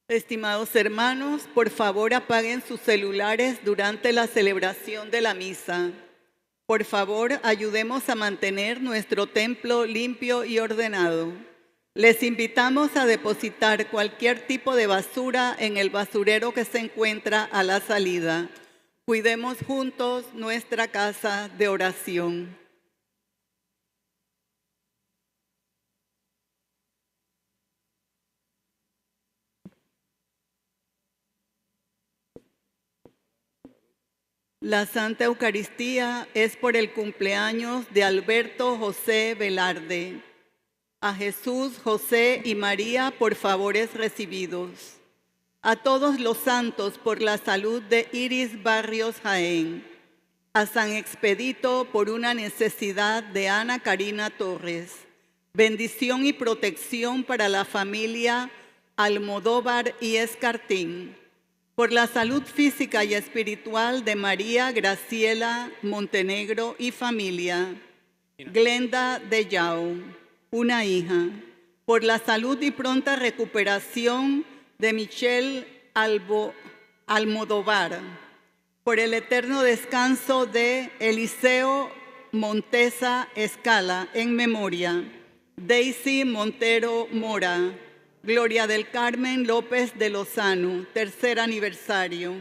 Estimados hermanos, por favor apaguen sus celulares durante la celebración de la misa. Por favor, ayudemos a mantener nuestro templo limpio y ordenado. Les invitamos a depositar cualquier tipo de basura en el basurero que se encuentra a la salida. Cuidemos juntos nuestra casa de oración. La Santa Eucaristía es por el cumpleaños de Alberto José Velarde. A Jesús, José y María por favores recibidos. A todos los santos por la salud de Iris Barrios Jaén. A San Expedito por una necesidad de Ana Karina Torres. Bendición y protección para la familia Almodóvar y Escartín. Por la salud física y espiritual de María Graciela Montenegro y familia. Glenda de Yao, una hija. Por la salud y pronta recuperación de Michelle Almodóvar. Por el eterno descanso de Eliseo Montesa Escala, en memoria. Daisy Montero Mora. Gloria del Carmen López de Lozano, tercer aniversario.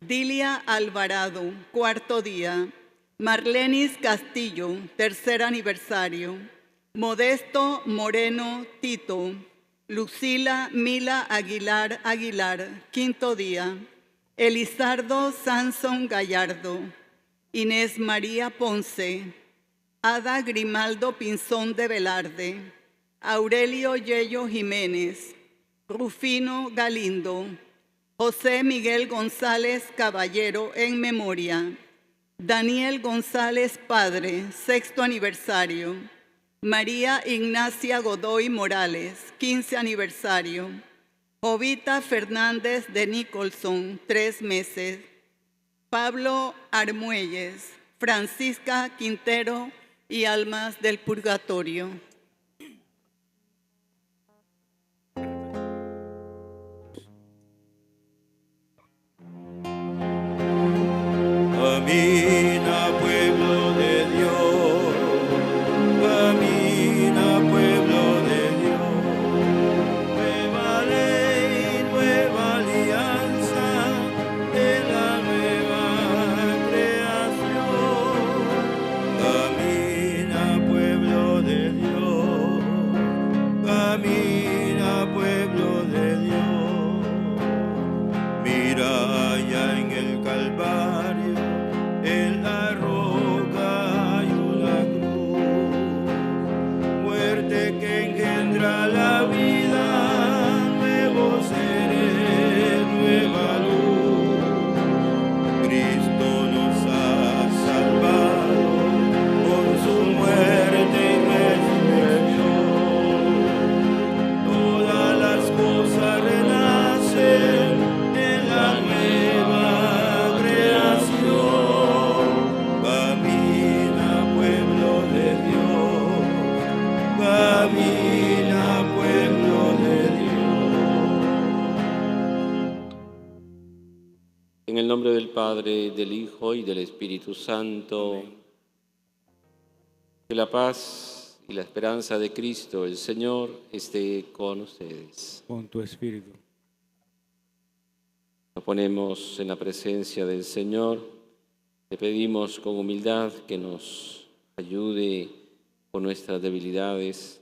Dilia Alvarado, cuarto día. Marlenis Castillo, tercer aniversario. Modesto Moreno Tito. Lucila Mila Aguilar Aguilar, quinto día. Elizardo Sansón Gallardo. Inés María Ponce. Ada Grimaldo Pinzón de Velarde. Aurelio Yello Jiménez, Rufino Galindo, José Miguel González Caballero en memoria, Daniel González Padre, sexto aniversario, María Ignacia Godoy Morales, 15 aniversario, Jovita Fernández de Nicholson, 3 meses, Pablo Armuelles, Francisca Quintero y Almas del Purgatorio. Camina, pueblo de Dios, camina, pueblo de Dios. Nueva ley, nueva alianza de la nueva creación. Camina, pueblo de Dios, camina, pueblo de Dios. Mira allá en el Calvario. En la roca hay una cruz, muerte que engendra la vida, nuevo ser, nueva luz. Cristo nos ha salvado con su muerte y resurrección. Todas las cosas renacen en la nueva creación. Camina, pueblo de Dios. En el nombre del Padre, del Hijo y del Espíritu Santo. Amén. Que la paz y la esperanza de Cristo, el Señor, esté con ustedes. Con tu espíritu. Nos ponemos en la presencia del Señor. Le pedimos con humildad que nos ayude con nuestras debilidades,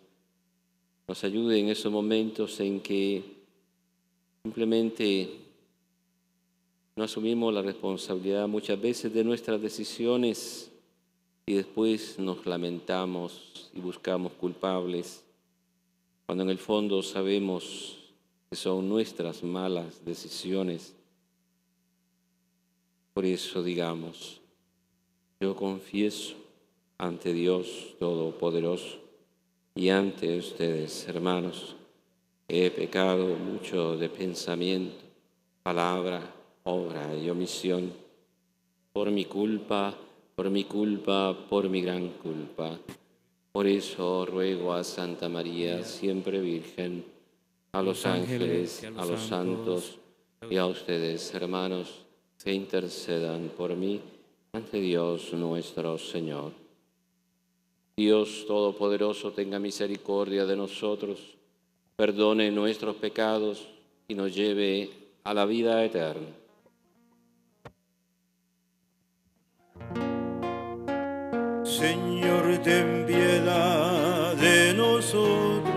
nos ayude en esos momentos en que simplemente no asumimos la responsabilidad muchas veces de nuestras decisiones y después nos lamentamos y buscamos culpables, cuando en el fondo sabemos que son nuestras malas decisiones. Por eso digamos, yo confieso ante Dios Todopoderoso y ante ustedes, hermanos, he pecado mucho de pensamiento, palabra, obra y omisión, por mi culpa, por mi gran culpa. Por eso ruego a Santa María, siempre Virgen, a los ángeles, a los santos y a ustedes, hermanos, que intercedan por mí ante Dios nuestro Señor. Dios Todopoderoso, tenga misericordia de nosotros, perdone nuestros pecados y nos lleve a la vida eterna. Señor, ten piedad de nosotros.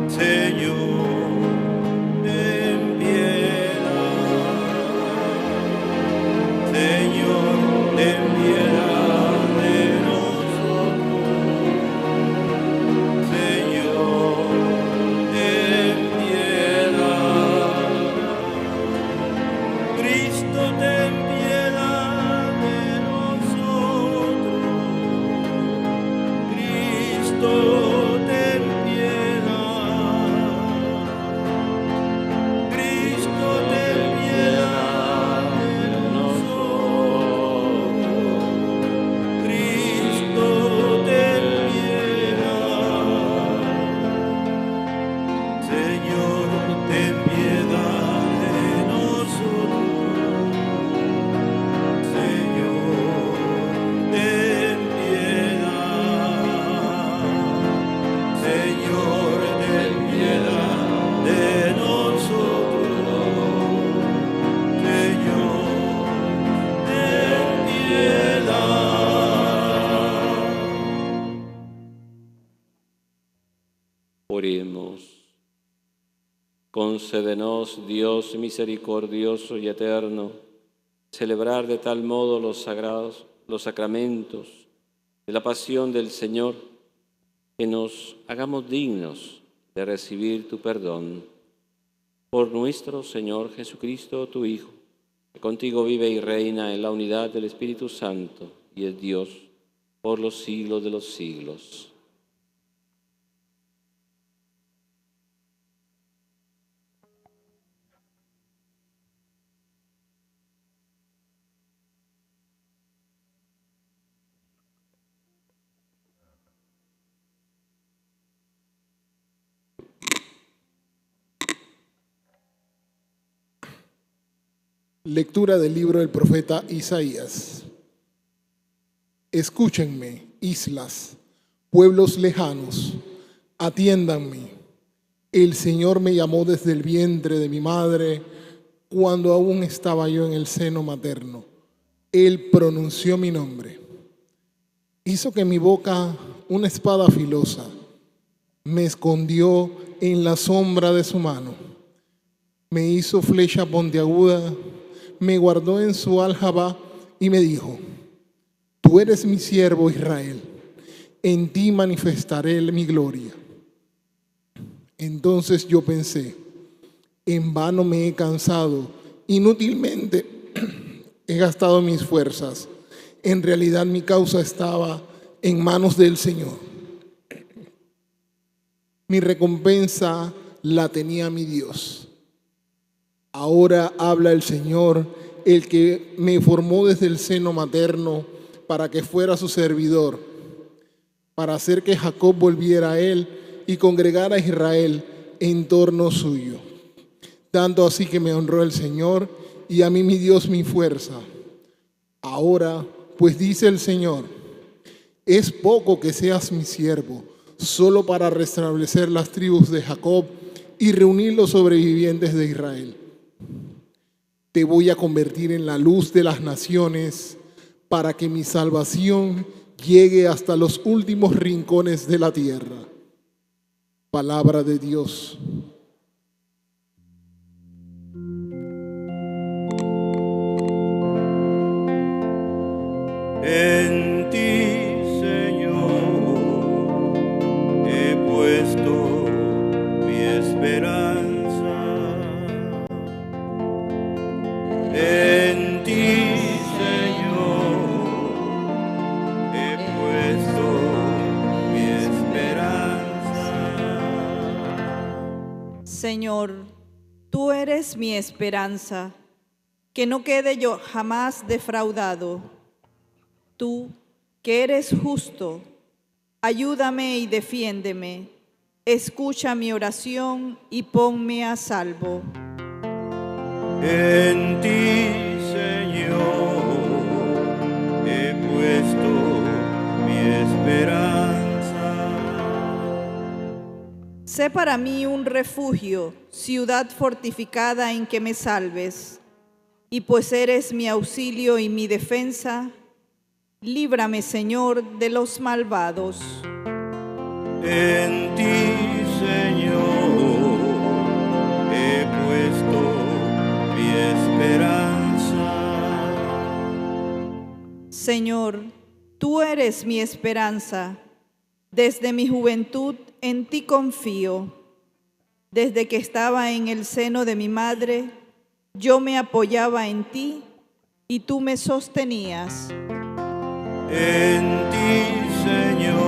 Señor, ten piedad. Señor, ten piedad de nosotros. Señor, ten piedad. Cristo, ten piedad de nosotros. Cristo, ten piedad. Cristo, ten piedad de nosotros. Cristo, ten piedad. Señor, ten piedad de nosotros. Señor, ten piedad. Señor, ten piedad de nosotros. Señor, ten piedad. Oremos. Concédenos, Dios misericordioso y eterno, celebrar de tal modo los sacramentos de la pasión del Señor, que nos hagamos dignos de recibir tu perdón. Por nuestro Señor Jesucristo, tu Hijo, que contigo vive y reina en la unidad del Espíritu Santo y es Dios por los siglos de los siglos. Lectura del libro del profeta Isaías. Escúchenme, islas, pueblos lejanos, atiéndanme. El Señor me llamó desde el vientre de mi madre, cuando aún estaba yo en el seno materno. Él pronunció mi nombre. Hizo que mi boca una espada filosa. Me escondió en la sombra de su mano. Me hizo flecha puntiaguda. Me guardó en su aljaba y me dijo: Tú eres mi siervo Israel, en ti manifestaré mi gloria. Entonces yo pensé: en vano me he cansado, inútilmente he gastado mis fuerzas. En realidad mi causa estaba en manos del Señor. Mi recompensa la tenía mi Dios. Ahora habla el Señor, el que me formó desde el seno materno para que fuera su servidor, para hacer que Jacob volviera a él y congregara a Israel en torno suyo. Tanto así que me honró el Señor y a mí mi Dios mi fuerza. Ahora, pues dice el Señor: es poco que seas mi siervo, solo para restablecer las tribus de Jacob y reunir los sobrevivientes de Israel. Te voy a convertir en la luz de las naciones, para que mi salvación llegue hasta los últimos rincones de la tierra. Palabra de Dios. En ti, Señor, he puesto mi esperanza. En ti, Señor, he puesto mi esperanza. Señor, tú eres mi esperanza, que no quede yo jamás defraudado. Tú, que eres justo, ayúdame y defiéndeme. escucha mi oración y ponme a salvo. En ti, Señor, he puesto mi esperanza. Sé para mí un refugio, ciudad fortificada en que me salves. Y pues eres mi auxilio y mi defensa, líbrame, Señor, de los malvados. En ti, Señor, he puesto mi esperanza. Señor, tú eres mi esperanza. Desde mi juventud en ti confío. Desde que estaba en el seno de mi madre, yo me apoyaba en ti y tú me sostenías. En ti, Señor,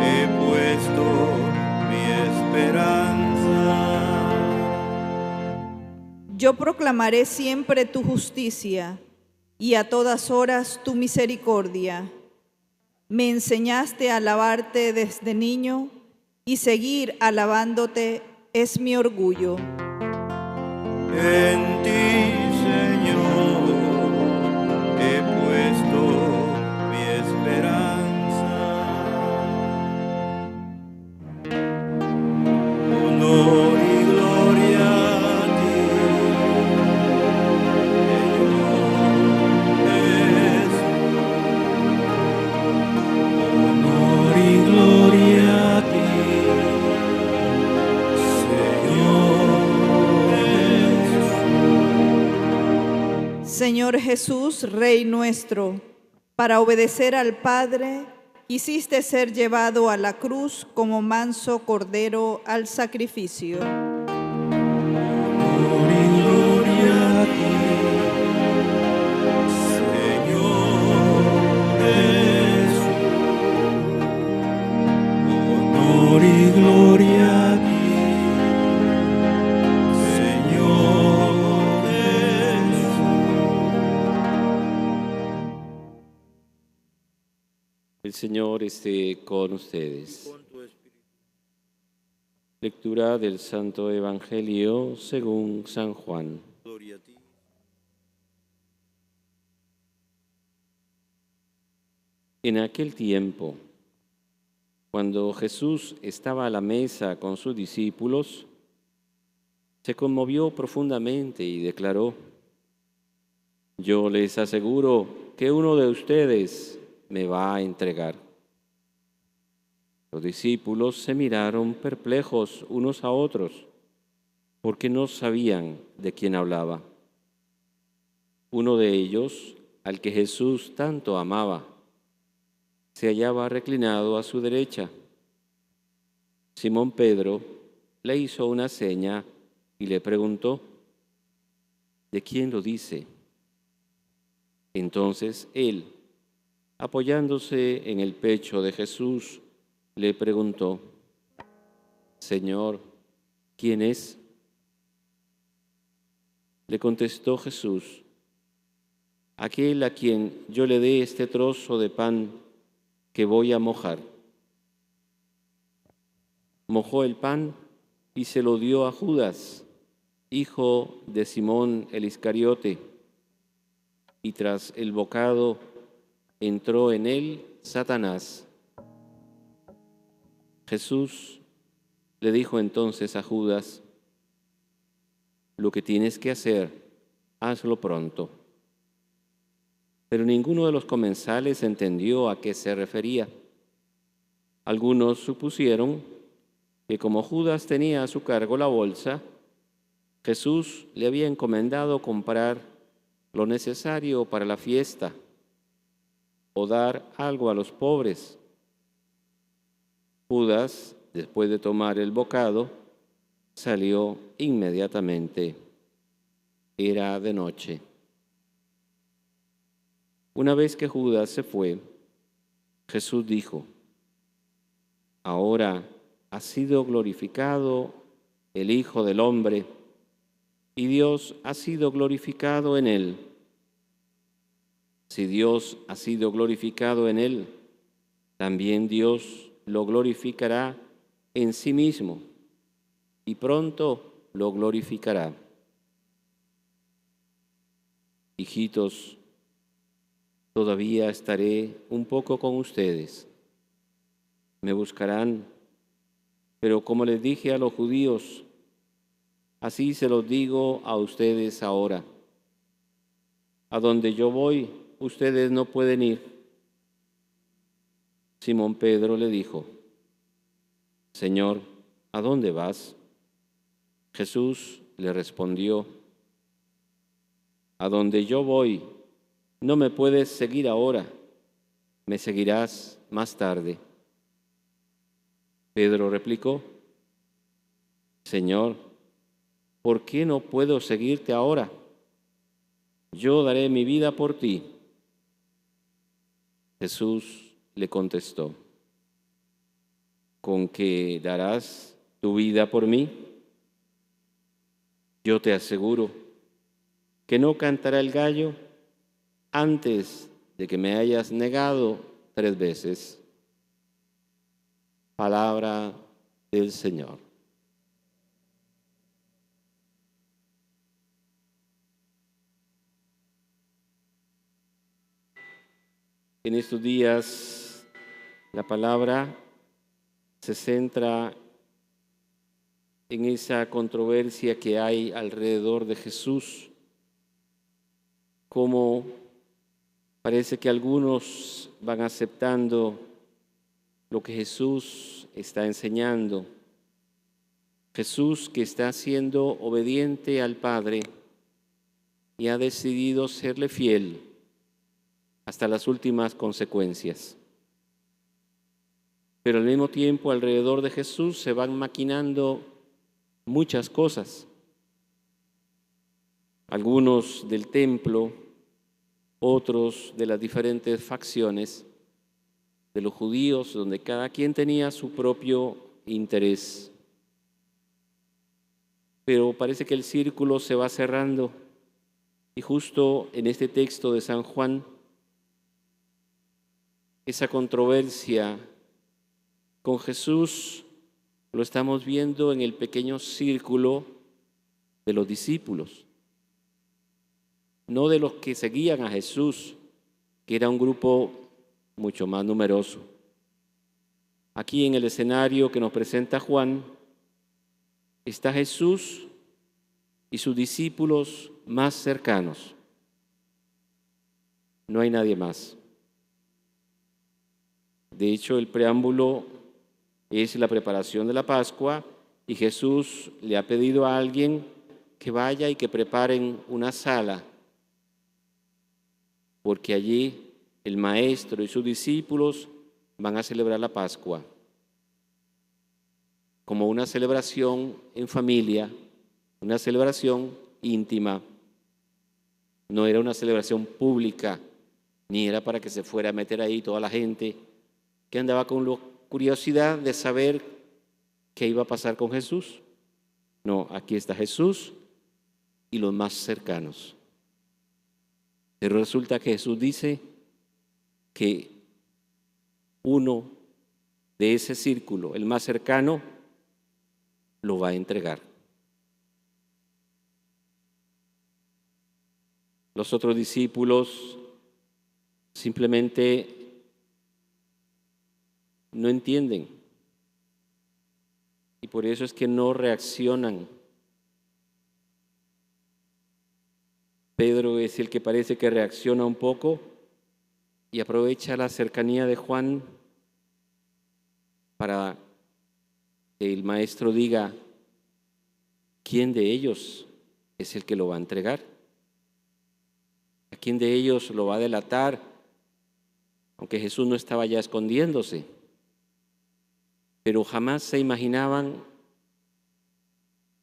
he puesto mi esperanza. Yo proclamaré siempre tu justicia y a todas horas tu misericordia. Me enseñaste a alabarte desde niño y seguir alabándote es mi orgullo. En ti, Señor, he puesto mi esperanza. Honor y gloria a ti, Señor Jesús. Honor y gloria a ti, Señor. Señor Jesús, Rey nuestro, para obedecer al Padre, quisiste ser llevado a la cruz como manso cordero al sacrificio. Honor y gloria a ti, Señor Jesús. Honor y gloria a ti, Señor Jesús. El Señor esté con ustedes. Lectura del Santo Evangelio según San Juan. Gloria a ti. En aquel tiempo, cuando Jesús estaba a la mesa con sus discípulos, se conmovió profundamente y declaró: yo les aseguro que uno de ustedes me va a entregar. Los discípulos se miraron perplejos unos a otros, porque no sabían de quién hablaba. Uno de ellos, al que Jesús tanto amaba, se hallaba reclinado a su derecha. Simón Pedro le hizo una seña y le preguntó: ¿de quién lo dice? Entonces él, apoyándose en el pecho de Jesús, le preguntó: Señor, ¿quién es? Le contestó Jesús: aquel a quien yo le dé este trozo de pan que voy a mojar. Mojó el pan y se lo dio a Judas, hijo de Simón el Iscariote, y tras el bocado entró en él Satanás. Jesús le dijo entonces a Judas: lo que tienes que hacer, hazlo pronto. Pero ninguno de los comensales entendió a qué se refería. Algunos supusieron que como Judas tenía a su cargo la bolsa, Jesús le había encomendado comprar lo necesario para la fiesta o dar algo a los pobres. Judas, después de tomar el bocado, salió inmediatamente. Era de noche. Una vez que Judas se fue, Jesús dijo: ahora ha sido glorificado el Hijo del Hombre, y Dios ha sido glorificado en él. Si Dios ha sido glorificado en él, también Dios lo glorificará en sí mismo y pronto lo glorificará. Hijitos, todavía estaré un poco con ustedes. Me buscarán, pero como les dije a los judíos, así se los digo a ustedes ahora. A donde yo voy, ustedes no pueden ir. Simón Pedro le dijo: Señor, ¿a dónde vas? Jesús le respondió: a donde yo voy, no me puedes seguir ahora, me seguirás más tarde. Pedro replicó: Señor, ¿por qué no puedo seguirte ahora? Yo daré mi vida por ti. Jesús le contestó: ¿con qué darás tu vida por mí? Yo te aseguro que no cantará el gallo antes de que me hayas negado 3 veces. Palabra del Señor. En estos días la palabra se centra en esa controversia que hay alrededor de Jesús, como parece que algunos van aceptando lo que Jesús está enseñando. Jesús que está siendo obediente al Padre y ha decidido serle fiel hasta las últimas consecuencias. Pero al mismo tiempo alrededor de Jesús se van maquinando muchas cosas. Algunos del templo, otros de las diferentes facciones de los judíos, donde cada quien tenía su propio interés. Pero parece que el círculo se va cerrando y justo en este texto de San Juan, esa controversia con Jesús lo estamos viendo en el pequeño círculo de los discípulos, no de los que seguían a Jesús, que era un grupo mucho más numeroso. Aquí en el escenario que nos presenta Juan está Jesús y sus discípulos más cercanos. No hay nadie más. De hecho, el preámbulo es la preparación de la Pascua y Jesús le ha pedido a alguien que vaya y que preparen una sala, porque allí el maestro y sus discípulos van a celebrar la Pascua como una celebración en familia, una celebración íntima. No era una celebración pública, ni era para que se fuera a meter ahí toda la gente que andaba con curiosidad de saber qué iba a pasar con Jesús. No, aquí está Jesús y los más cercanos. Pero resulta que Jesús dice que uno de ese círculo, el más cercano, lo va a entregar. Los otros discípulos simplemente no entienden y por eso es que no reaccionan. Pedro es el que parece que reacciona un poco y aprovecha la cercanía de Juan para que el maestro diga quién de ellos es el que lo va a entregar, a quién de ellos lo va a delatar, aunque Jesús no estaba ya escondiéndose. Pero jamás se imaginaban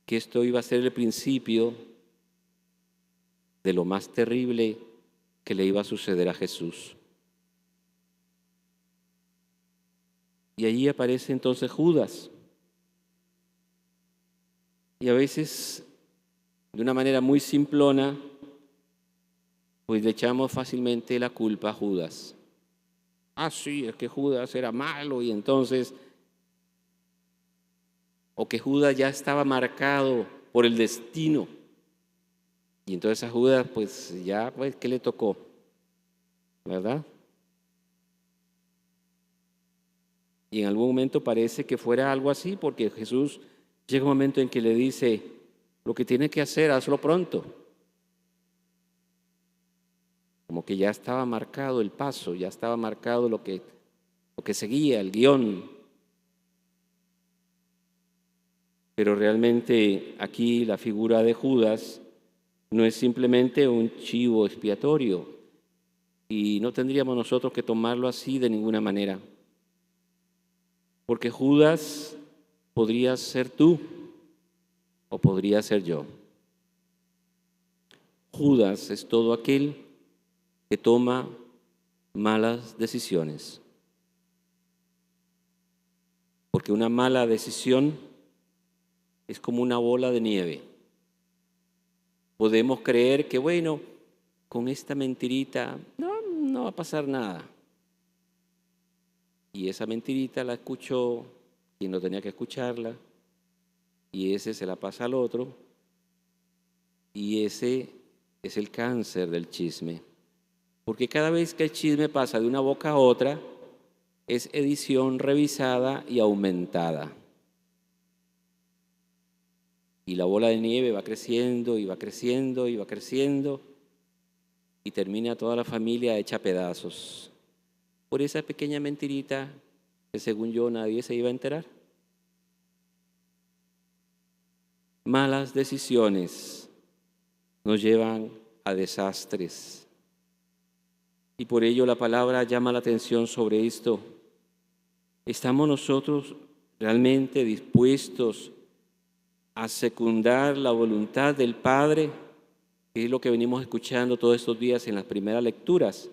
que esto iba a ser el principio de lo más terrible que le iba a suceder a Jesús. Y allí aparece entonces Judas. Y a veces, de una manera muy simplona, pues le echamos fácilmente la culpa a Judas. Ah, sí, es que Judas era malo y entonces o que Judas ya estaba marcado por el destino. Y entonces a Judas, pues ya, pues, ¿qué le tocó? ¿Verdad? Y en algún momento parece que fuera algo así, porque Jesús llega un momento en que le dice, lo que tienes que hacer, hazlo pronto. Como que ya estaba marcado el paso, ya estaba marcado lo que seguía, el guión. Pero realmente aquí la figura de Judas no es simplemente un chivo expiatorio y no tendríamos nosotros que tomarlo así de ninguna manera. Porque Judas podría ser tú o podría ser yo. Judas es todo aquel que toma malas decisiones. Porque una mala decisión es como una bola de nieve. Podemos creer que, bueno, con esta mentirita no va a pasar nada. Y esa mentirita la escuchó quien no tenía que escucharla, y ese se la pasa al otro, y ese es el cáncer del chisme. Porque cada vez que el chisme pasa de una boca a otra, es edición revisada y aumentada. Y la bola de nieve va creciendo y va creciendo y va creciendo, y termina toda la familia hecha pedazos por esa pequeña mentirita que según yo nadie se iba a enterar. Malas decisiones nos llevan a desastres. Y por ello la palabra llama la atención sobre esto. ¿Estamos nosotros realmente dispuestos a secundar la voluntad del Padre? Que es lo que venimos escuchando todos estos días en las primeras lecturas.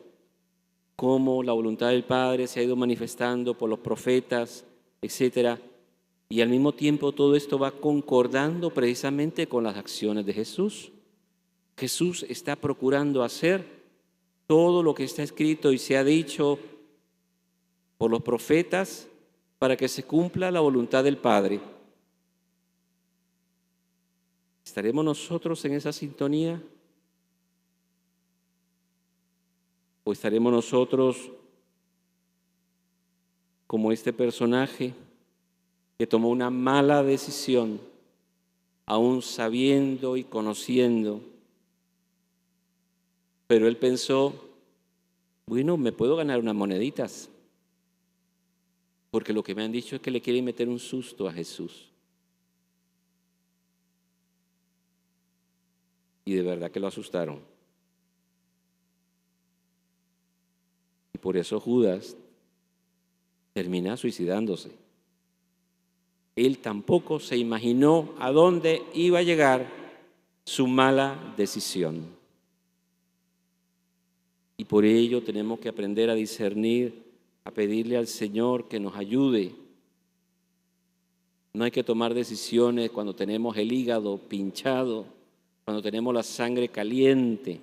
Cómo la voluntad del Padre se ha ido manifestando por los profetas, etcétera. Y al mismo tiempo todo esto va concordando precisamente con las acciones de Jesús. Jesús está procurando hacer todo lo que está escrito y se ha dicho por los profetas para que se cumpla la voluntad del Padre. ¿Estaremos nosotros en esa sintonía? ¿O estaremos nosotros como este personaje que tomó una mala decisión, aún sabiendo y conociendo? Pero él pensó, bueno, me puedo ganar unas moneditas, porque lo que me han dicho es que le quieren meter un susto a Jesús. Y de verdad que lo asustaron. Y por eso Judas termina suicidándose. Él tampoco se imaginó a dónde iba a llegar su mala decisión. Y por ello tenemos que aprender a discernir, a pedirle al Señor que nos ayude. No hay que tomar decisiones cuando tenemos el hígado pinchado, cuando tenemos la sangre caliente,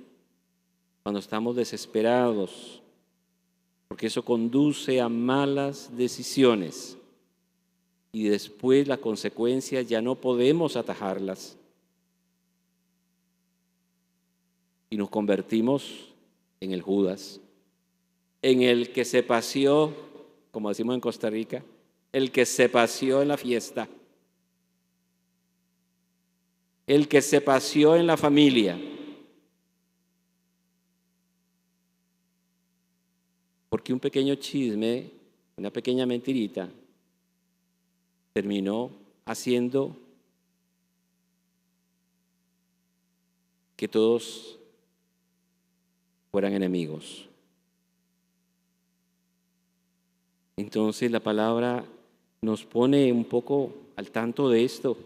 cuando estamos desesperados, porque eso conduce a malas decisiones y después las consecuencias ya no podemos atajarlas y nos convertimos en el Judas, en el que se paseó, como decimos en Costa Rica, el que se paseó en la fiesta, el que se paseó en la familia. Porque un pequeño chisme, una pequeña mentirita, terminó haciendo que todos fueran enemigos. Entonces la palabra nos pone un poco al tanto de esto,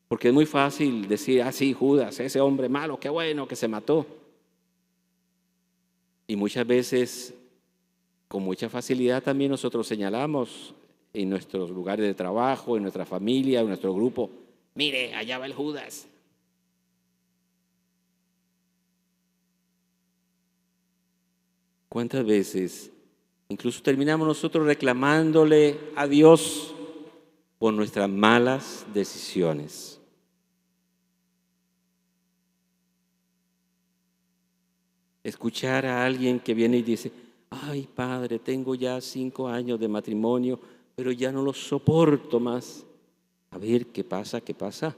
porque es muy fácil decir, sí, Judas, ese hombre malo, qué bueno que se mató. Y muchas veces, con mucha facilidad también nosotros señalamos en nuestros lugares de trabajo, en nuestra familia, en nuestro grupo, mire, allá va el Judas. ¿Cuántas veces incluso terminamos nosotros reclamándole a Dios por nuestras malas decisiones. Escuchar a alguien que viene y dice, ay, padre, tengo ya 5 años de matrimonio, pero ya no lo soporto más. A ver, ¿qué pasa? ¿Qué pasa?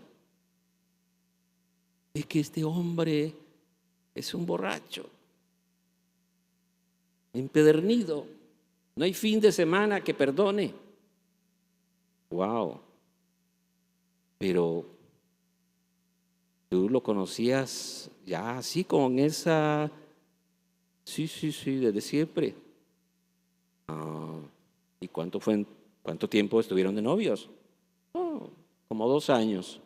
Es que este hombre es un borracho, empedernido. No hay fin de semana que perdone. Wow. Pero tú lo conocías ya así con esa... Sí, desde siempre. ¿Y cuánto tiempo estuvieron de novios? Como 2 años.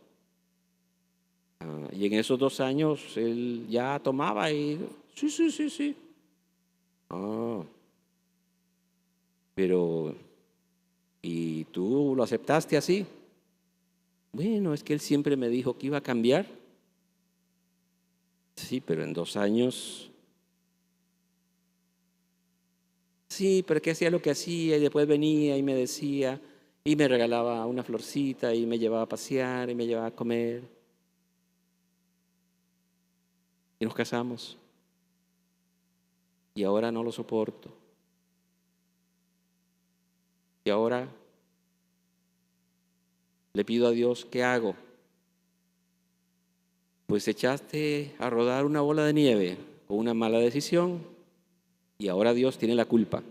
Y en esos 2 años él ya tomaba y... Sí. Pero... ¿Y tú lo aceptaste así? Bueno, es que él siempre me dijo que iba a cambiar. Sí, pero en 2 años... Sí, pero que hacía lo que hacía y después venía y me decía y me regalaba una florcita y me llevaba a pasear y me llevaba a comer. Y nos casamos. Y ahora no lo soporto. Y ahora le pido a Dios, ¿qué hago? Pues echaste a rodar una bola de nieve con una mala decisión y ahora Dios tiene la culpa.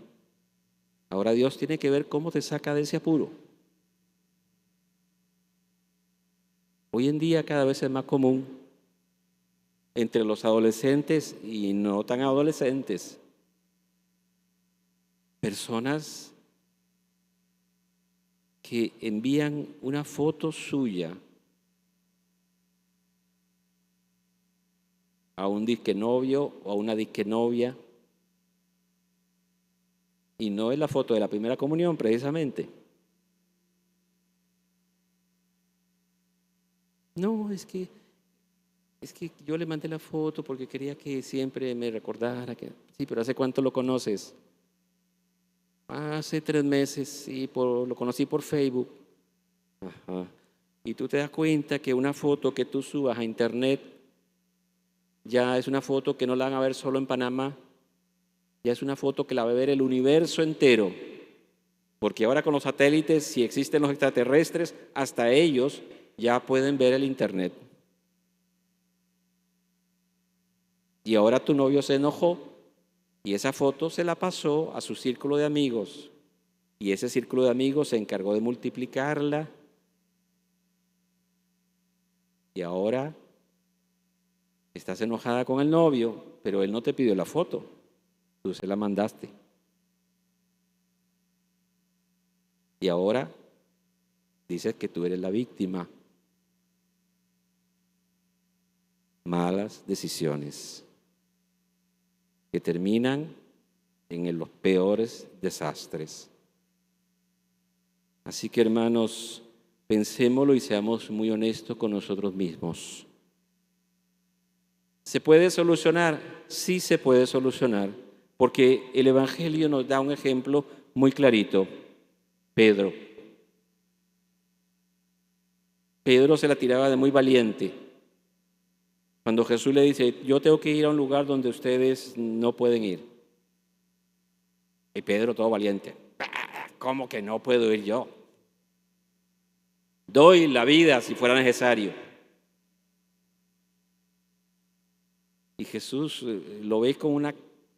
Ahora Dios tiene que ver cómo te saca de ese apuro. Hoy en día cada vez es más común entre los adolescentes y no tan adolescentes, personas que envían una foto suya a un disque novio o a una disque novia y no es la foto de la primera comunión precisamente. No, es que yo le mandé la foto porque quería que siempre me recordara que... Sí, pero ¿hace cuánto lo conoces? Hace 3 meses, sí, lo conocí por Facebook. Ajá. Y tú te das cuenta que una foto que tú subas a internet ya es una foto que no la van a ver solo en Panamá, ya es una foto que la va a ver el universo entero. Porque ahora con los satélites, si existen los extraterrestres, hasta ellos ya pueden ver el internet. Y ahora tu novio se enojó y esa foto se la pasó a su círculo de amigos. Y ese círculo de amigos se encargó de multiplicarla. Y ahora estás enojada con el novio, pero él no te pidió la foto, tú se la mandaste. Y ahora dices que tú eres la víctima. Malas decisiones que terminan en los peores desastres. Así que, hermanos, pensémoslo y seamos muy honestos con nosotros mismos. ¿Se puede solucionar? Sí se puede solucionar, porque el Evangelio nos da un ejemplo muy clarito. Pedro se la tiraba de muy valiente. Cuando Jesús le dice, yo tengo que ir a un lugar donde ustedes no pueden ir. Y Pedro todo valiente. ¿Cómo que no puedo ir yo? Doy la vida si fuera necesario. Y Jesús lo ve con una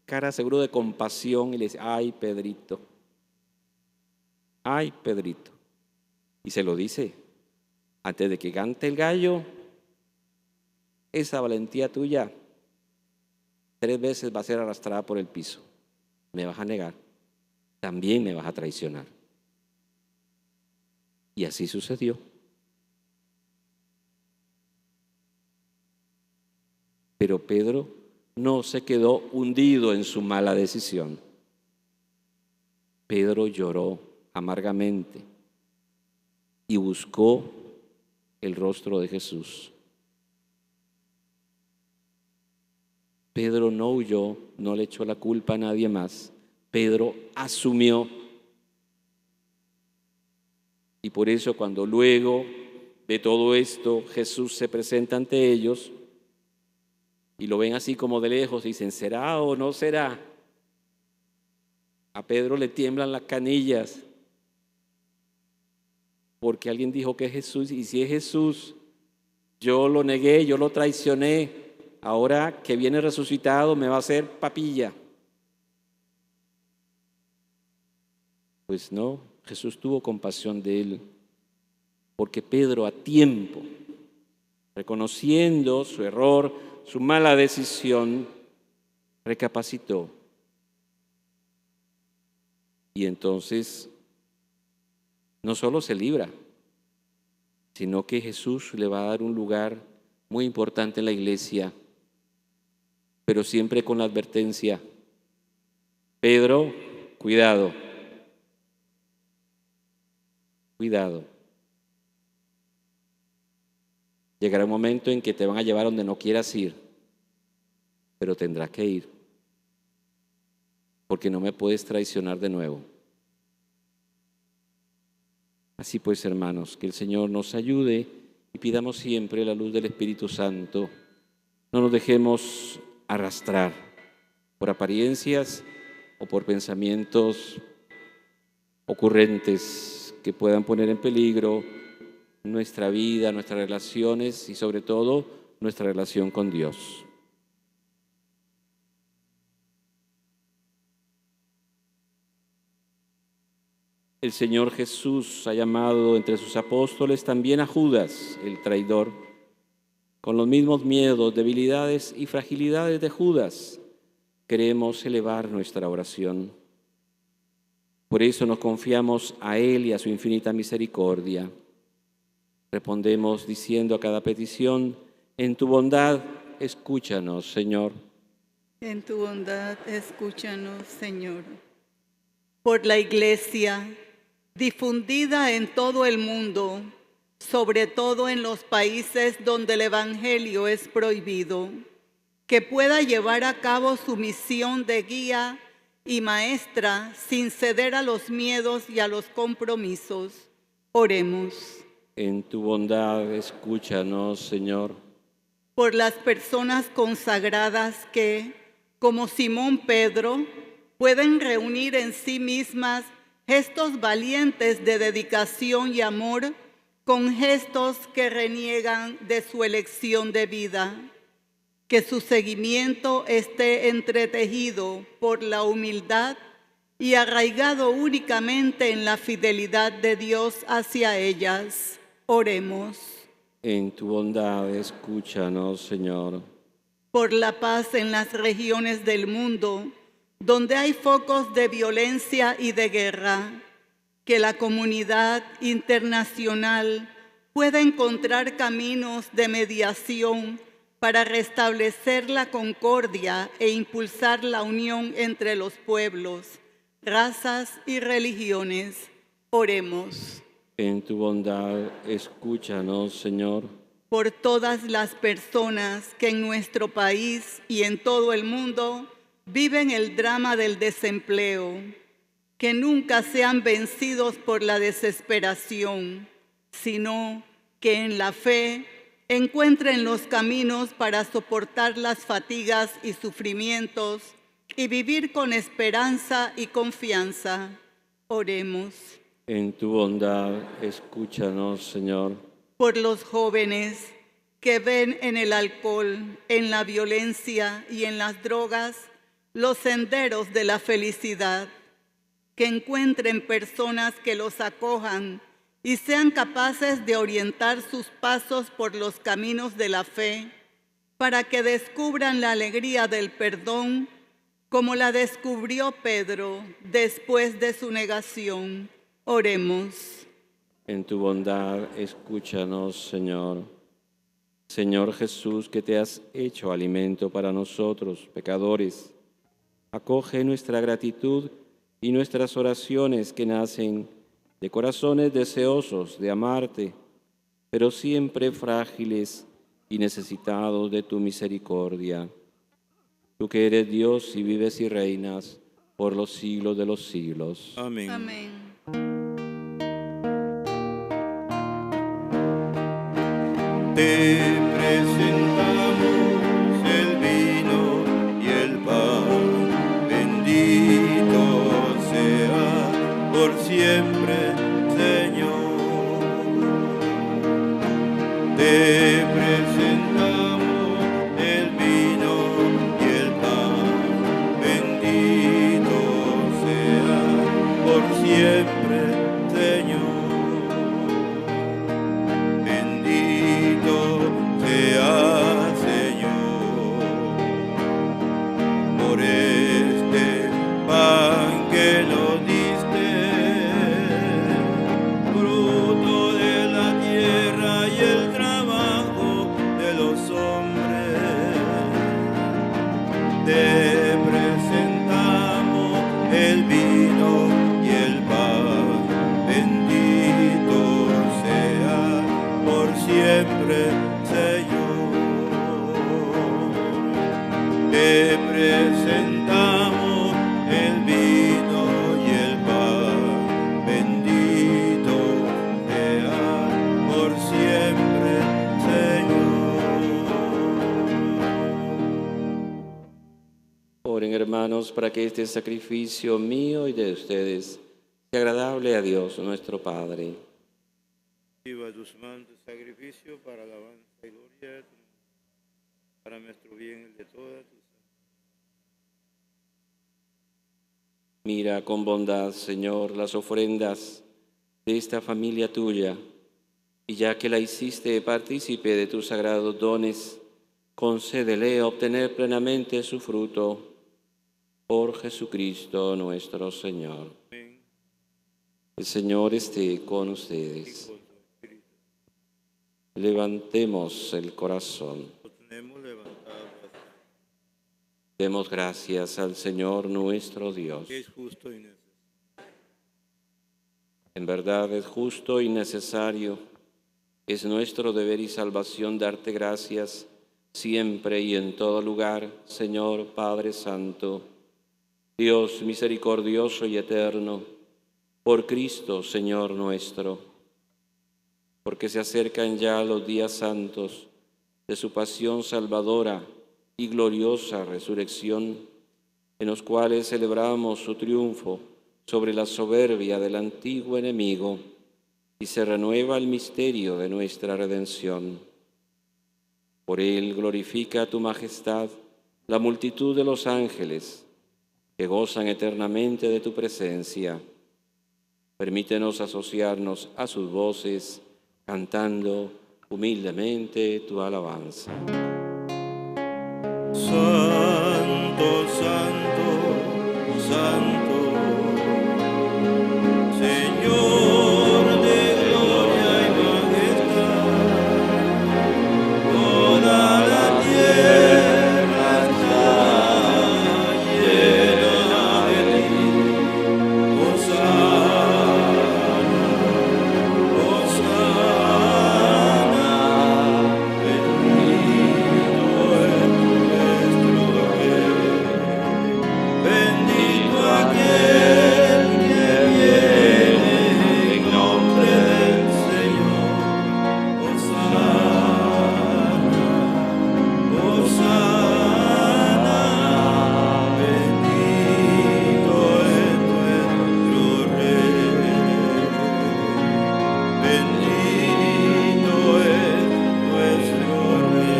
cara seguro de compasión y le dice, ay, Pedrito. Ay, Pedrito. Y se lo dice, antes de que cante el gallo, esa valentía tuya 3 veces va a ser arrastrada por el piso. Me vas a negar, también me vas a traicionar. Y así sucedió. Pero Pedro no se quedó hundido en su mala decisión. Pedro lloró amargamente y buscó el rostro de Jesús. Pedro no huyó, no le echó la culpa a nadie más. Pedro asumió. Y por eso cuando luego de todo esto Jesús se presenta ante ellos y lo ven así como de lejos, dicen, ¿será o no será? A Pedro le tiemblan las canillas porque alguien dijo que es Jesús, y si es Jesús, yo lo negué, yo lo traicioné, ahora que viene resucitado me va a hacer papilla. Pues no, Jesús tuvo compasión de él, porque Pedro a tiempo, reconociendo su error, su mala decisión, recapacitó. Y entonces no solo se libra, sino que Jesús le va a dar un lugar muy importante en la iglesia, pero siempre con la advertencia: Pedro, cuidado, cuidado. Llegará un momento en que te van a llevar donde no quieras ir, pero tendrás que ir, porque no me puedes traicionar de nuevo. Así pues, hermanos, que el Señor nos ayude y pidamos siempre la luz del Espíritu Santo. No nos dejemos arrastrar por apariencias o por pensamientos ocurrentes que puedan poner en peligro nuestra vida, nuestras relaciones y sobre todo nuestra relación con Dios. El Señor Jesús ha llamado entre sus apóstoles también a Judas, el traidor, con los mismos miedos, debilidades y fragilidades de Judas. Queremos elevar nuestra oración. Por eso nos confiamos a Él y a su infinita misericordia. Respondemos diciendo a cada petición: en tu bondad, escúchanos, Señor. En tu bondad, escúchanos, Señor. Por la Iglesia, difundida en todo el mundo, sobre todo en los países donde el Evangelio es prohibido, que pueda llevar a cabo su misión de guía y maestra sin ceder a los miedos y a los compromisos. Oremos. En tu bondad, escúchanos, Señor. Por las personas consagradas que, como Simón Pedro, pueden reunir en sí mismas gestos valientes de dedicación y amor con gestos que reniegan de su elección de vida. Que su seguimiento esté entretejido por la humildad y arraigado únicamente en la fidelidad de Dios hacia ellas. Oremos. En tu bondad, escúchanos, Señor. Por la paz en las regiones del mundo, donde hay focos de violencia y de guerra, que la comunidad internacional pueda encontrar caminos de mediación para restablecer la concordia e impulsar la unión entre los pueblos, razas y religiones. Oremos. En tu bondad, escúchanos, Señor. Por todas las personas que en nuestro país y en todo el mundo viven el drama del desempleo, que nunca sean vencidos por la desesperación, sino que en la fe encuentren los caminos para soportar las fatigas y sufrimientos y vivir con esperanza y confianza. Oremos. En tu bondad, escúchanos, Señor. Por los jóvenes que ven en el alcohol, en la violencia y en las drogas los senderos de la felicidad, que encuentren personas que los acojan y sean capaces de orientar sus pasos por los caminos de la fe, para que descubran la alegría del perdón, como la descubrió Pedro después de su negación. Oremos. En tu bondad, escúchanos, Señor. Señor Jesús, que te has hecho alimento para nosotros, pecadores, acoge nuestra gratitud y nuestras oraciones que nacen de corazones deseosos de amarte, pero siempre frágiles y necesitados de tu misericordia. Tú que eres Dios y vives y reinas por los siglos de los siglos. Amén. Amén. Te presentamos el vino y el pan, bendito sea por siempre, Señor. Te presentamos el vino y el pan, bendito sea por siempre, Señor. Bendito sea, Señor, por este pan que nos diste, fruto de la tierra y el trabajo de los hombres. Te presentamos el vino y el pan, bendito sea por siempre, Señor. Te presentamos el vino y el pan, bendito sea por siempre, Señor. Oren, hermanos, para que este sacrificio mío y de ustedes sea agradable a Dios nuestro Padre. Viva tu santo sacrificio para alabanza y gloria de tu nombre, para nuestro bien y el de toda tu sangre. Mira con bondad, Señor, las ofrendas de esta familia tuya, y ya que la hiciste partícipe de tus sagrados dones, concédele obtener plenamente su fruto. Por Jesucristo nuestro Señor. Amén. El Señor esté con Y ustedes. con tu espíritu. Levantemos el corazón. Lo tenemos levantado hacia Demos gracias al Señor nuestro Dios. que es justo y necesario. En verdad es justo y necesario, es nuestro deber y salvación darte gracias siempre y en todo lugar, Señor Padre Santo, Dios misericordioso y eterno, por Cristo, Señor nuestro, porque se acercan ya los días santos de su pasión salvadora y gloriosa resurrección, en los cuales celebramos su triunfo sobre la soberbia del antiguo enemigo y se renueva el misterio de nuestra redención. Por él glorifica tu majestad la multitud de los ángeles que gozan eternamente de tu presencia. Permítenos asociarnos a sus voces, cantando humildemente tu alabanza. Santo, santo, santo, Señor de gloria y majestad, toda la tierra está llena de ti. Hosana, Hosana, bendito es nuestro Rey, bendito aquel que viene en nombre del Señor. Hosana, Hosana, bendito es nuestro Rey, bendito es nuestro Rey.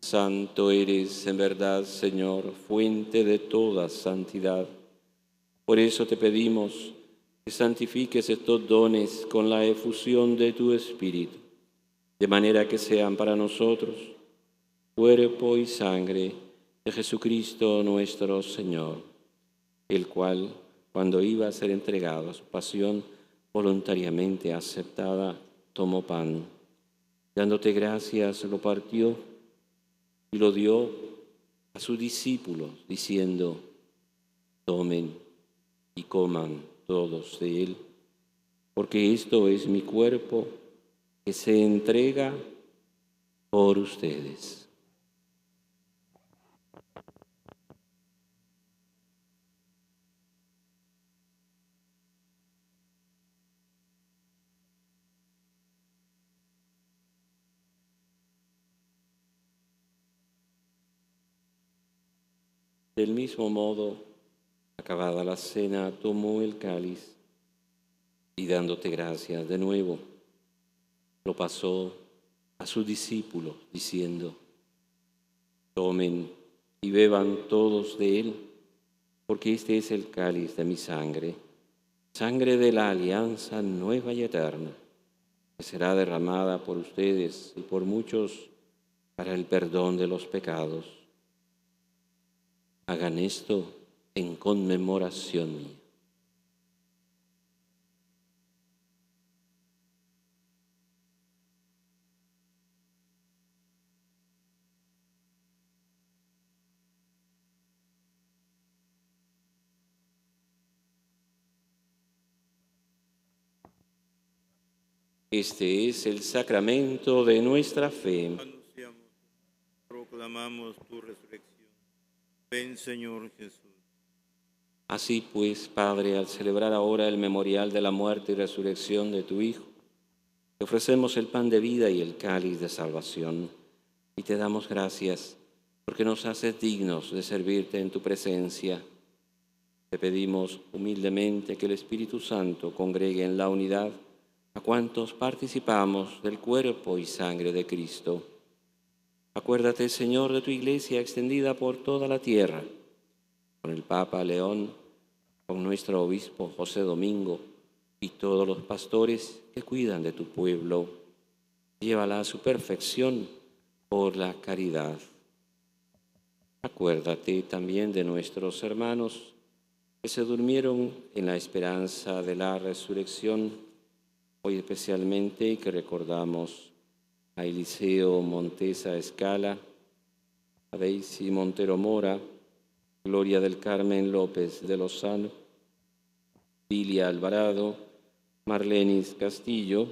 Santo eres en verdad, Señor, fuente de toda santidad. Por eso te pedimos que santifiques estos dones con la efusión de tu Espíritu, de manera que sean para nosotros cuerpo y sangre de Jesucristo nuestro Señor, el cual, cuando iba a ser entregado a su pasión voluntariamente aceptada, tomó pan. Dándote gracias, lo partió y lo dio a sus discípulos, diciendo: tomen y coman todos de él, porque esto es mi cuerpo que se entrega por ustedes. Del mismo modo, acabada la cena, tomó el cáliz y dándote gracias de nuevo, lo pasó a sus discípulos, diciendo: tomen y beban todos de él, porque este es el cáliz de mi sangre, sangre de la alianza nueva y eterna, que será derramada por ustedes y por muchos para el perdón de los pecados. Hagan esto en conmemoración mía. Este es el sacramento de nuestra fe. Anunciamos, proclamamos tu resurrección. Ven, Señor Jesús. Así pues, Padre, al celebrar ahora el memorial de la muerte y resurrección de tu Hijo, te ofrecemos el pan de vida y el cáliz de salvación, y te damos gracias porque nos haces dignos de servirte en tu presencia. Te pedimos humildemente que el Espíritu Santo congregue en la unidad a cuantos participamos del cuerpo y sangre de Cristo. Acuérdate, Señor, de tu Iglesia extendida por toda la tierra, con el Papa León, con nuestro obispo José Domingo y todos los pastores que cuidan de tu pueblo. Llévala a su perfección por la caridad. Acuérdate también de nuestros hermanos que se durmieron en la esperanza de la resurrección, hoy especialmente que recordamos a Eliseo Montesa Escala, a Daisy Montero Mora, Gloria del Carmen López de Lozano, Lilia Alvarado, Marlenis Castillo,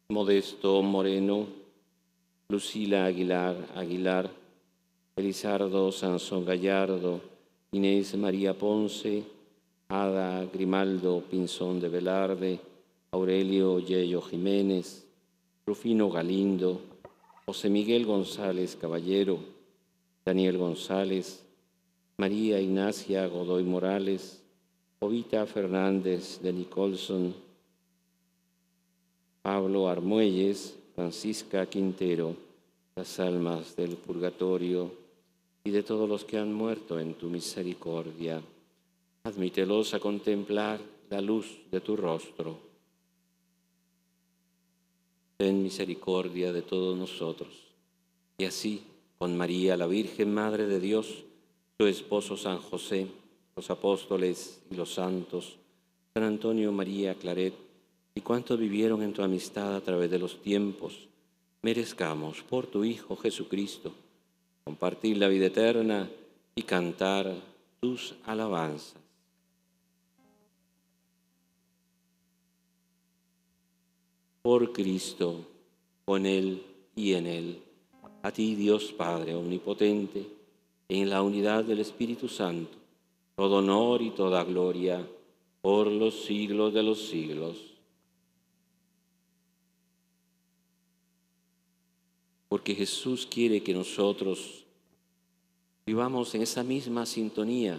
Modesto Moreno, Lucila Aguilar, Elizardo Sansón Gallardo, Inés María Ponce, Ada Grimaldo Pinzón de Velarde, Aurelio Yello Jiménez, Rufino Galindo, José Miguel González Caballero, Daniel González, María Ignacia Godoy Morales, Jovita Fernández de Nicholson, Pablo Armuelles, Francisca Quintero, las almas del purgatorio y de todos los que han muerto en tu misericordia. Admítelos a contemplar la luz de tu rostro. Ten misericordia de todos nosotros, y así, con María, la Virgen Madre de Dios, su esposo San José, los apóstoles y los santos, San Antonio María Claret, y cuantos vivieron en tu amistad a través de los tiempos, merezcamos por tu Hijo Jesucristo compartir la vida eterna y cantar tus alabanzas. Por Cristo, con Él y en Él, a ti Dios Padre Omnipotente, en la unidad del Espíritu Santo, todo honor y toda gloria por los siglos de los siglos. Porque Jesús quiere que nosotros vivamos en esa misma sintonía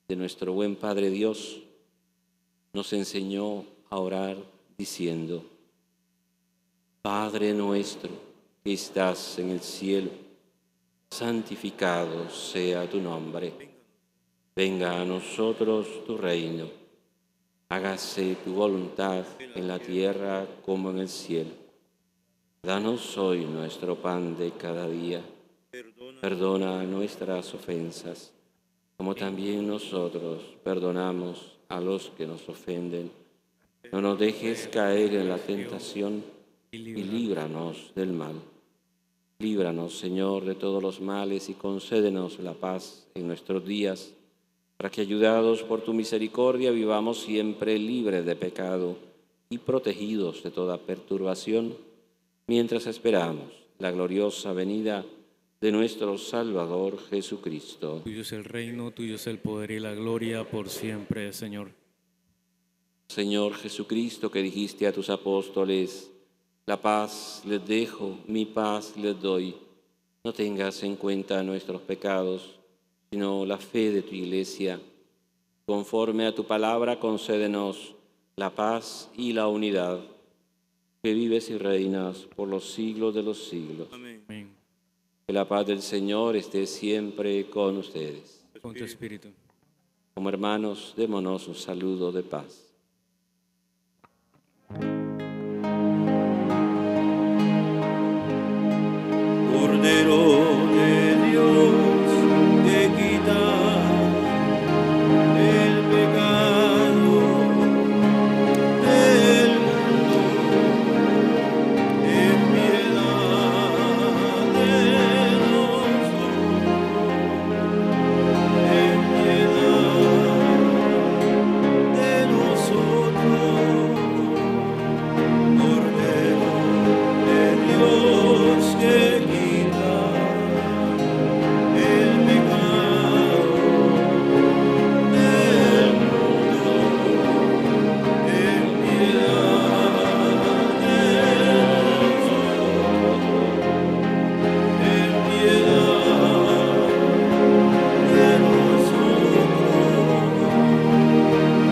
de nuestro buen Padre Dios. Nos enseñó a orar diciendo: Padre nuestro que estás en el cielo, santificado sea tu nombre. Venga a nosotros tu reino. Hágase tu voluntad en la tierra como en el cielo. Danos hoy nuestro pan de cada día. Perdona nuestras ofensas, como también nosotros perdonamos a los que nos ofenden. No nos dejes caer en la tentación y líbranos del mal. Líbranos, Señor, de todos los males y concédenos la paz en nuestros días, para que, ayudados por tu misericordia, vivamos siempre libres de pecado y protegidos de toda perturbación, mientras esperamos la gloriosa venida de nuestro Salvador Jesucristo. Tuyo es el reino, tuyo es el poder y la gloria por siempre, Señor. Señor Jesucristo, que dijiste a tus apóstoles: la paz les dejo, mi paz les doy. No tengas en cuenta nuestros pecados, sino la fe de tu Iglesia. Conforme a tu palabra, concédenos la paz y la unidad, que vives y reinas por los siglos de los siglos. Amén. Amén. Que la paz del Señor esté siempre con ustedes. Con tu espíritu. Como hermanos, démonos un saludo de paz. Cordero de Dios, que quita el pecado del mundo, ten piedad de nosotros, ten piedad de nosotros.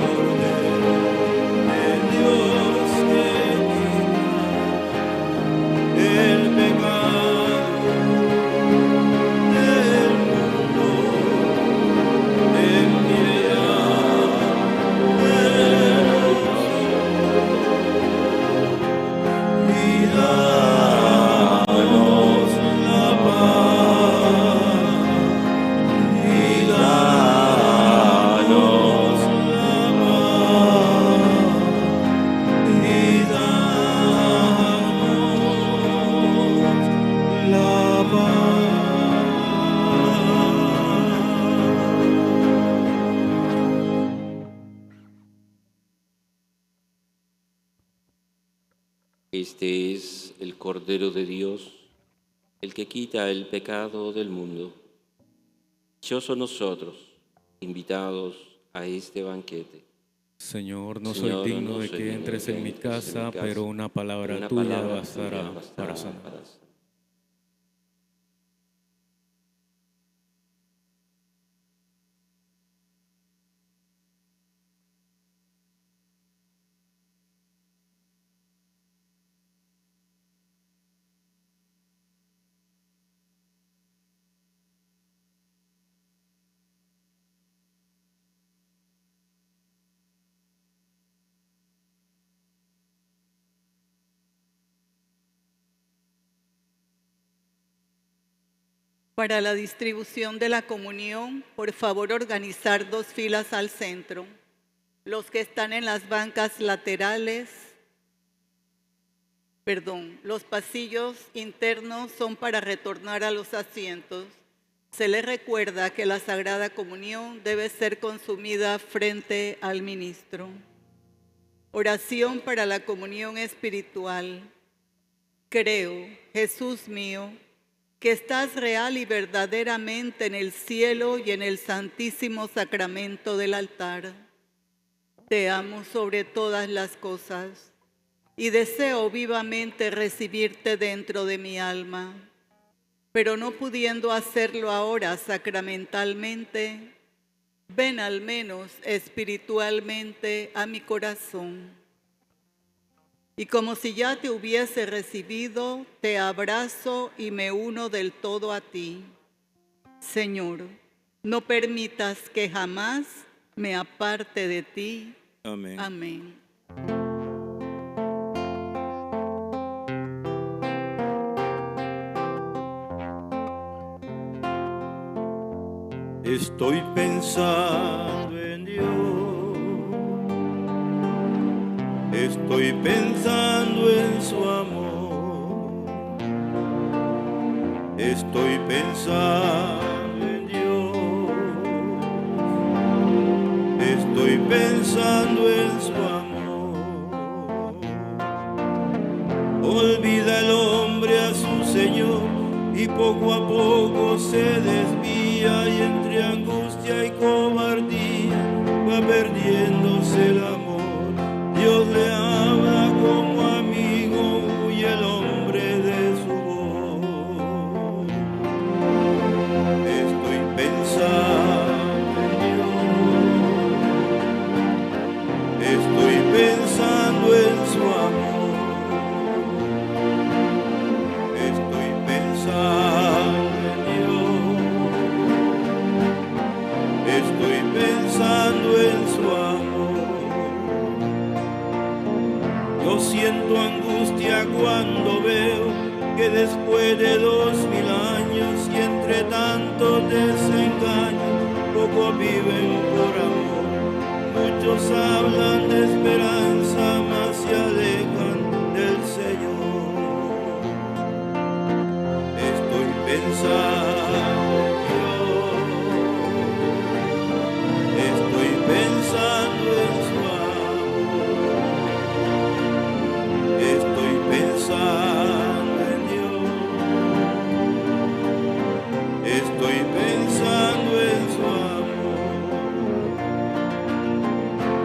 Cordero de Dios, que Este es el Cordero de Dios, el que quita el pecado del mundo. Dichosos nosotros, invitados a este banquete. Señor, no Señor, soy digno no de soy que digno entres de en mi casa, pero una palabra Una tuya palabra bastará tuya para sanar. para sanar. Para la distribución de la comunión, por favor organizar 2 filas al centro. Los que están en las bancas laterales, los pasillos internos son para retornar a los asientos. Se les recuerda que la Sagrada Comunión debe ser consumida frente al ministro. Oración para la comunión espiritual. Creo, Jesús mío, que estás real y verdaderamente en el cielo y en el santísimo sacramento del altar. Te amo sobre todas las cosas y deseo vivamente recibirte dentro de mi alma, pero no pudiendo hacerlo ahora sacramentalmente, ven al menos espiritualmente a mi corazón. Y como si ya te hubiese recibido, te abrazo y me uno del todo a ti. Señor, no permitas que jamás me aparte de ti. Amén. Amén. Estoy pensando en Dios, estoy pensando en su amor, estoy pensando en Dios, estoy pensando en su amor. Olvida el hombre a su Señor y poco a poco se desvía y entre angustia y cobardía va perdiéndose el amor. Dios le habla como amigo, huye el hombre de su voz. Estoy pensando que después de 2000 años y entre tantos desengaños, pocos viven por amor. Muchos hablan de esperanza, mas se alejan del Señor. Estoy pensando en Dios, estoy pensando en su amor, estoy pensando en Dios, estoy pensando en su amor.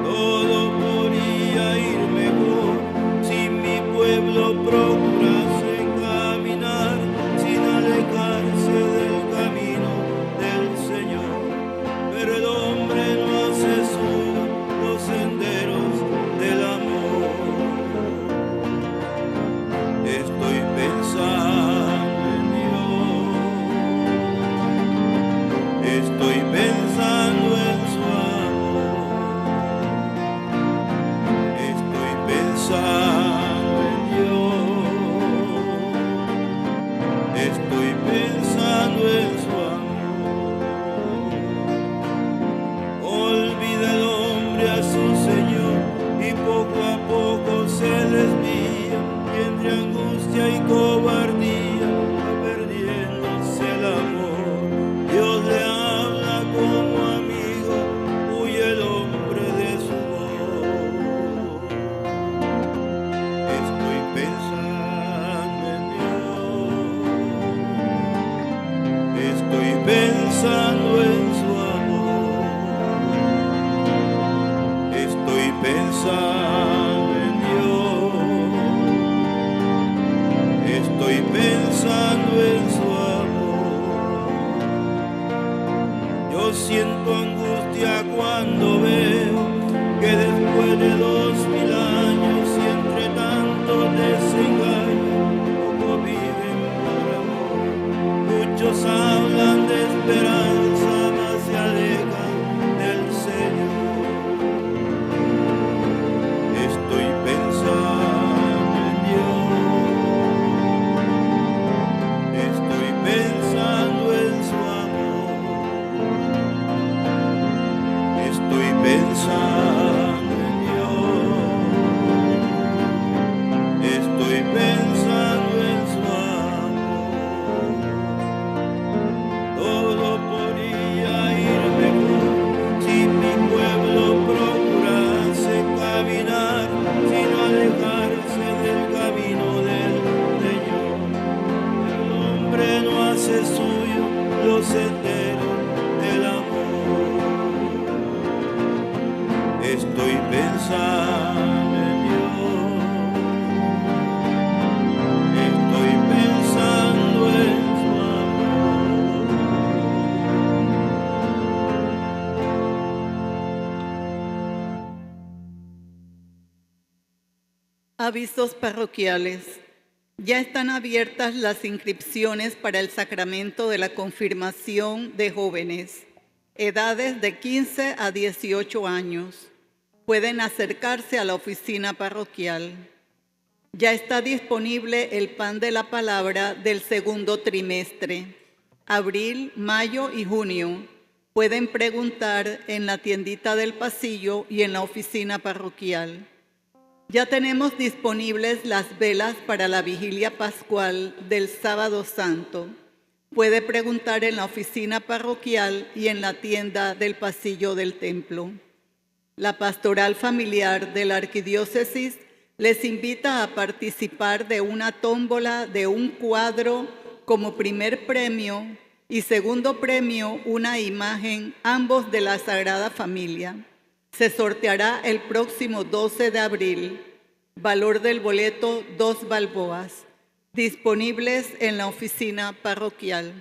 Todo podría ir mejor si mi pueblo procurase caminar sin alejarse del camino del Señor. Pero el hombre no hace suyo los senderos del amor. Estoy pensando en Dios, estoy pensando en su amor, estoy pensando en Dios, estoy pensando en su amor. Olvida el hombre a su Señor y poco a poco se desvía, y entre angustia y cobardía va perdiéndose el amor. Dios le habla como amigo, huye el hombre de su voz. Estoy pensando en Dios, estoy pensando en su amor, estoy pensando en Dios, estoy pensando en su amor. Yo siento angustia cuando veo que después de 2000 años y entre tantos desengaños, pocos viven por amor. Muchos hablan de esperanza, mas se alejan del Señor. Estoy pensando en Dios, estoy pensando en su amor, estoy pensando en Dios, estoy pensando en su amor. Todo podría ir mejor si mi pueblo procurase caminar sin alejarse del camino del Señor. El hombre no hace suyo los senderos del amor. Estoy pensando en Dios, estoy pensando en su amor. Avisos parroquiales. Ya están abiertas las inscripciones para el sacramento de la confirmación de jóvenes, edades de 15 a 18 años. Pueden acercarse a la oficina parroquial. Ya está disponible el pan de la palabra del segundo trimestre, abril, mayo y junio. Pueden preguntar en la tiendita del pasillo y en la oficina parroquial. Ya tenemos disponibles las velas para la vigilia pascual del Sábado Santo. Puede preguntar en la oficina parroquial y en la tienda del pasillo del templo. La pastoral familiar de la arquidiócesis les invita a participar de una tómbola de un cuadro como primer premio y segundo premio una imagen, ambos de la Sagrada Familia. Se sorteará el próximo 12 de abril. Valor del boleto 2 balboas. Disponibles en la oficina parroquial.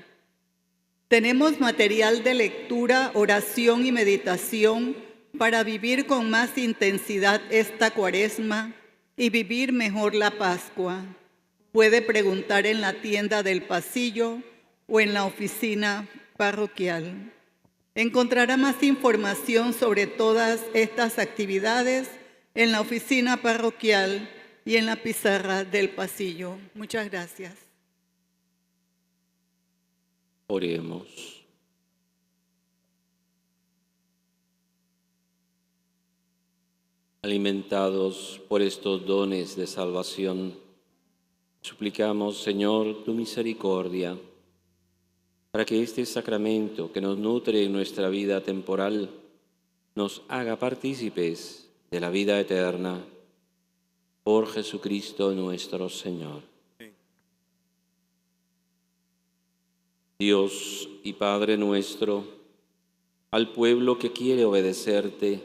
Tenemos material de lectura, oración y meditación para vivir con más intensidad esta Cuaresma y vivir mejor la Pascua. Puede preguntar en la tienda del pasillo o en la oficina parroquial. Encontrará más información sobre todas estas actividades en la oficina parroquial y en la pizarra del pasillo. Muchas gracias. Oremos. Alimentados por estos dones de salvación, suplicamos, Señor, tu misericordia, para que este sacramento que nos nutre en nuestra vida temporal nos haga partícipes de la vida eterna. Por Jesucristo nuestro Señor. Dios y Padre nuestro, al pueblo que quiere obedecerte,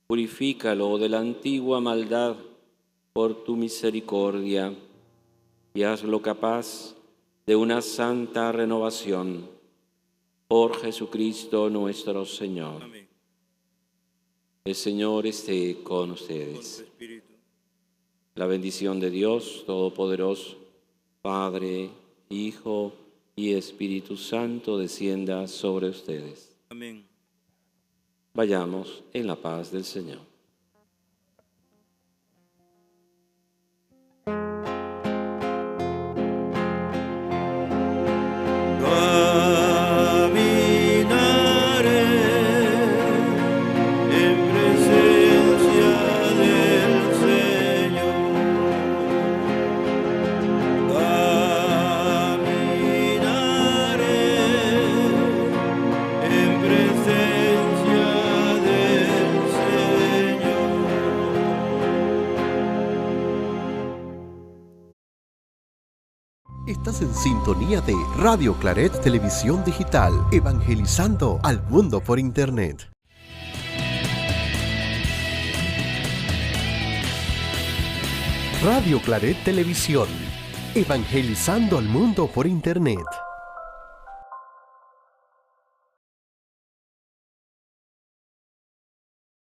purifícalo de la antigua maldad por tu misericordia y hazlo capaz de una santa renovación. Por Jesucristo nuestro Señor. Amén. El Señor esté con ustedes. Con tu espíritu. La bendición de Dios Todopoderoso, Padre, Hijo y Espíritu Santo descienda sobre ustedes. Amén. Vayamos en la paz del Señor. Estás en sintonía de Radio Claret Televisión Digital, evangelizando al mundo por Internet. Radio Claret Televisión, evangelizando al mundo por Internet.